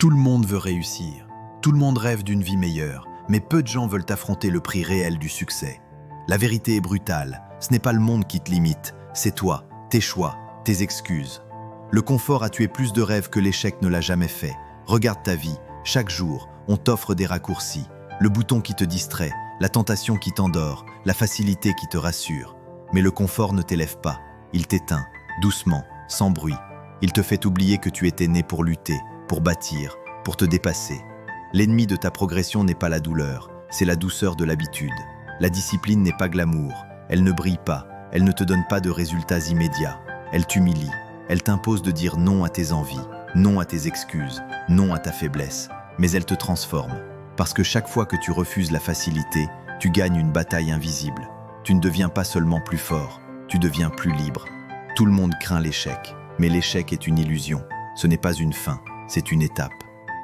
Tout le monde veut réussir, tout le monde rêve d'une vie meilleure, mais peu de gens veulent affronter le prix réel du succès. La vérité est brutale, ce n'est pas le monde qui te limite, c'est toi, tes choix, tes excuses. Le confort a tué plus de rêves que l'échec ne l'a jamais fait. Regarde ta vie, chaque jour, on t'offre des raccourcis, le bouton qui te distrait, la tentation qui t'endort, la facilité qui te rassure. Mais le confort ne t'élève pas, il t'éteint, doucement, sans bruit. Il te fait oublier que tu étais né pour lutter, pour bâtir, pour te dépasser. L'ennemi de ta progression n'est pas la douleur, c'est la douceur de l'habitude. La discipline n'est pas glamour, elle ne brille pas, elle ne te donne pas de résultats immédiats. Elle t'humilie, elle t'impose de dire non à tes envies, non à tes excuses, non à ta faiblesse. Mais elle te transforme, parce que chaque fois que tu refuses la facilité, tu gagnes une bataille invisible. Tu ne deviens pas seulement plus fort, tu deviens plus libre. Tout le monde craint l'échec, mais l'échec est une illusion. Ce n'est pas une fin, c'est une étape.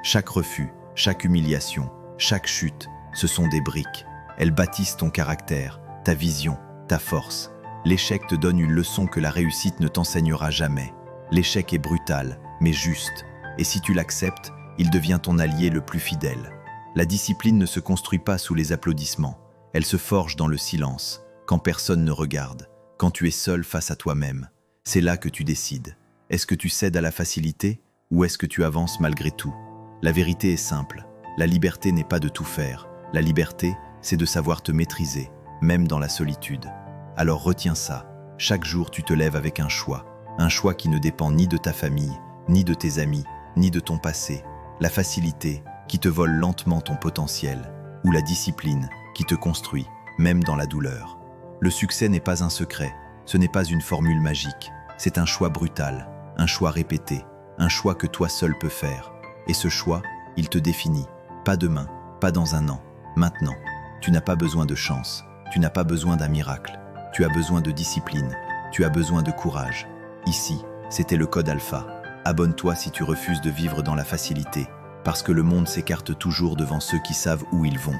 Chaque refus, chaque humiliation, chaque chute, ce sont des briques. Elles bâtissent ton caractère, ta vision, ta force. L'échec te donne une leçon que la réussite ne t'enseignera jamais. L'échec est brutal, mais juste. Et si tu l'acceptes, il devient ton allié le plus fidèle. La discipline ne se construit pas sous les applaudissements. Elle se forge dans le silence, quand personne ne regarde, quand tu es seul face à toi-même. C'est là que tu décides. Est-ce que tu cèdes à la facilité ou est-ce que tu avances malgré tout? La vérité est simple. La liberté n'est pas de tout faire. La liberté, c'est de savoir te maîtriser, même dans la solitude. Alors retiens ça. Chaque jour, tu te lèves avec un choix qui ne dépend ni de ta famille, ni de tes amis, ni de ton passé. La facilité qui te vole lentement ton potentiel, ou la discipline qui te construit, même dans la douleur. Le succès n'est pas un secret, ce n'est pas une formule magique, c'est un choix brutal, un choix répété, un choix que toi seul peux faire. Et ce choix, il te définit, pas demain, pas dans un an, maintenant. Tu n'as pas besoin de chance, tu n'as pas besoin d'un miracle, tu as besoin de discipline, tu as besoin de courage. Ici, c'était le code alpha. Abonne-toi si tu refuses de vivre dans la facilité, parce que le monde s'écarte toujours devant ceux qui savent où ils vont.